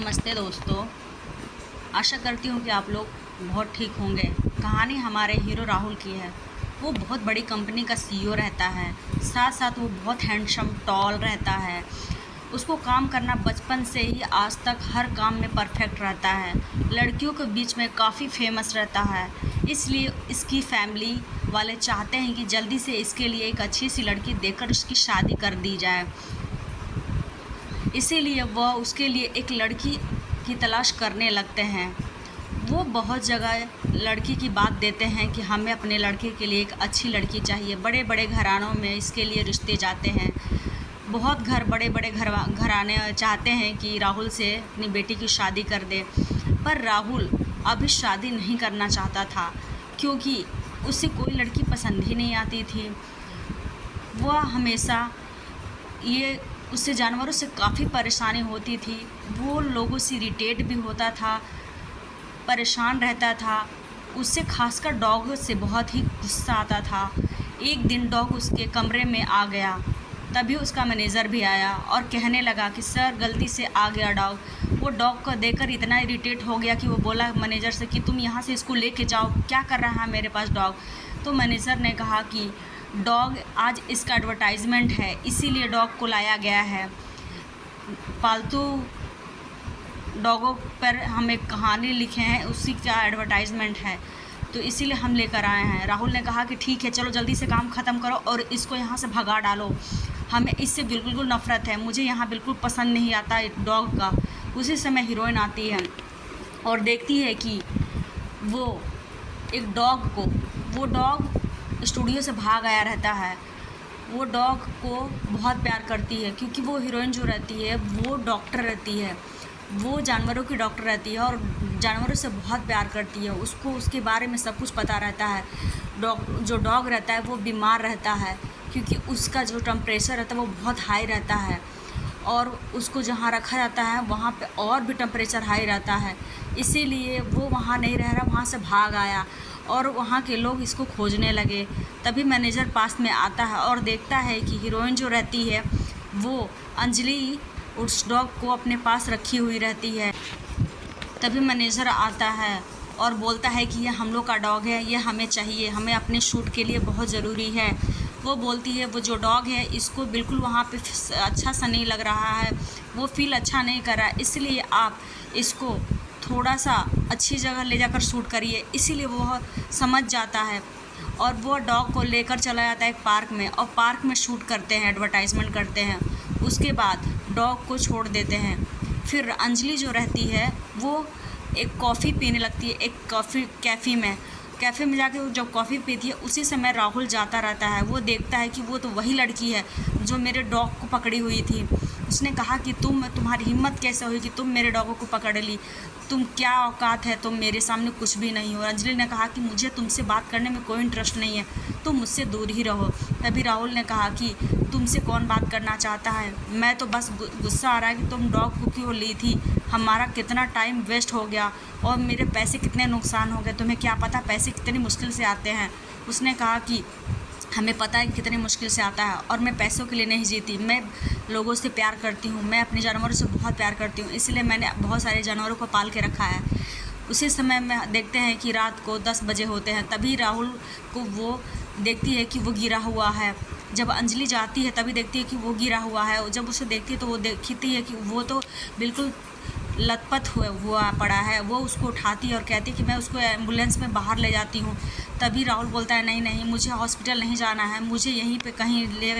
नमस्ते दोस्तों, आशा करती हूँ कि आप लोग बहुत ठीक होंगे। कहानी हमारे हीरो राहुल की है। वो बहुत बड़ी कंपनी का सीईओ रहता है, साथ साथ वो बहुत हैंडसम टॉल रहता है। उसको काम करना बचपन से ही आज तक हर काम में परफेक्ट रहता है। लड़कियों के बीच में काफ़ी फेमस रहता है, इसलिए इसकी फैमिली वाले चाहते हैं कि जल्दी से इसके लिए एक अच्छी सी लड़की देखकर उसकी शादी कर दी जाए। इसीलिए वह उसके लिए एक लड़की की तलाश करने लगते हैं। वो बहुत जगह लड़की की बात देते हैं कि हमें अपने लड़के के लिए एक अच्छी लड़की चाहिए। बड़े बड़े घरानों में इसके लिए रिश्ते जाते हैं। बहुत बड़े बड़े घराने चाहते हैं कि राहुल से अपनी बेटी की शादी कर दे, पर राहुल अभी शादी नहीं करना चाहता था क्योंकि उसे कोई लड़की पसंद ही नहीं आती थी। वह हमेशा उससे जानवरों से काफ़ी परेशानी होती थी। वो लोगों से इरिटेट भी होता था, परेशान रहता था। उससे खासकर डॉग से बहुत ही गुस्सा आता था। एक दिन डॉग उसके कमरे में आ गया, तभी उसका मैनेजर भी आया और कहने लगा कि सर गलती से आ गया डॉग। वो डॉग को देखकर इतना इरिटेट हो गया कि वो बोला मैनेजर से कि तुम यहाँ से इसको लेके जाओ, क्या कर रहा है मेरे पास डॉग। तो मैनेजर ने कहा कि डॉग आज इसका एडवर्टाइजमेंट है, इसीलिए डॉग को लाया गया है। पालतू डॉगों पर हम एक कहानी लिखे हैं, उसी का एडवर्टाइजमेंट है, तो इसीलिए हम लेकर आए हैं। राहुल ने कहा कि ठीक है, चलो जल्दी से काम ख़त्म करो और इसको यहाँ से भगा डालो। हमें इससे बिल्कुल नफ़रत है, मुझे यहाँ बिल्कुल पसंद नहीं आता डॉग का। उसी समय हीरोइन आती है और देखती है कि वो एक वो डॉग स्टूडियो से भाग आया रहता है। वो डॉग को बहुत प्यार करती है क्योंकि वो हीरोइन जो रहती है वो डॉक्टर रहती है, वो जानवरों की डॉक्टर रहती है और जानवरों से बहुत प्यार करती है। उसको उसके बारे में सब कुछ पता रहता है। जो डॉग रहता है वो बीमार रहता है क्योंकि उसका जो टेम्परेचर रहता है वो बहुत हाई रहता है और उसको जहाँ रखा जाता है वहाँ पे और भी टेम्परेचर हाई रहता है। इसीलिए वो वहाँ नहीं रह रहा, वहाँ से भाग आया और वहाँ के लोग इसको खोजने लगे। तभी मैनेजर पास में आता है और देखता है कि हीरोइन जो रहती है वो अंजलि उस डॉग को अपने पास रखी हुई रहती है। तभी मैनेजर आता है और बोलता है कि ये हम लोग का डॉग है, ये हमें चाहिए, हमें अपने शूट के लिए बहुत ज़रूरी है। वो बोलती है वो जो डॉग है इसको बिल्कुल वहाँ पे अच्छा सा नहीं लग रहा है, वो फील अच्छा नहीं कर रहा है, इसलिए आप इसको थोड़ा सा अच्छी जगह ले जाकर शूट करिए। इसीलिए वो समझ जाता है और वो डॉग को लेकर चला जाता है एक पार्क में और पार्क में शूट करते हैं, एडवर्टाइजमेंट करते हैं। उसके बाद डॉग को छोड़ देते हैं। फिर अंजलि जो रहती है वो एक कॉफ़ी पीने लगती है, एक कैफ़े में जाके वो जब कॉफ़ी पीती है उसी समय राहुल जाता रहता है। वो देखता है कि वो तो वही लड़की है जो मेरे डॉग को पकड़ी हुई थी। उसने कहा कि तुम्हारी हिम्मत कैसे हुई कि तुम मेरे डॉगों को पकड़ ली, तुम क्या औकात है, तुम मेरे सामने कुछ भी नहीं हो। अंजलि ने कहा कि मुझे तुमसे बात करने में कोई इंटरेस्ट नहीं है, तुम मुझसे दूर ही रहो। तभी राहुल ने कहा कि तुमसे कौन बात करना चाहता है, मैं तो बस गुस्सा आ रहा है कि तुम डॉग को क्यों ली थी, हमारा कितना टाइम वेस्ट हो गया और मेरे पैसे कितने नुकसान हो गए, तुम्हें क्या पता पैसे कितनी मुश्किल से आते हैं। उसने कहा कि हमें पता है कि कितनी मुश्किल से आता है और मैं पैसों के लिए नहीं जीती, मैं लोगों से प्यार करती हूँ, मैं अपने जानवरों से बहुत प्यार करती हूँ, इसलिए मैंने बहुत सारे जानवरों को पाल के रखा है। उसी समय में देखते हैं कि रात को 10 बजे होते हैं। तभी राहुल को वो देखती है कि वो गिरा हुआ है। जब अंजलि जाती है तभी देखती है कि वो गिरा हुआ है। जब उसे देखती है तो वो देखती है कि वो तो बिल्कुल लथपथ हुआ पड़ा है। वो उसको उठाती है और कहती है कि मैं उसको एम्बुलेंस में बाहर ले जाती हूँ। तभी राहुल बोलता है नहीं नहीं, मुझे हॉस्पिटल नहीं जाना है, मुझे यहीं पे कहीं ले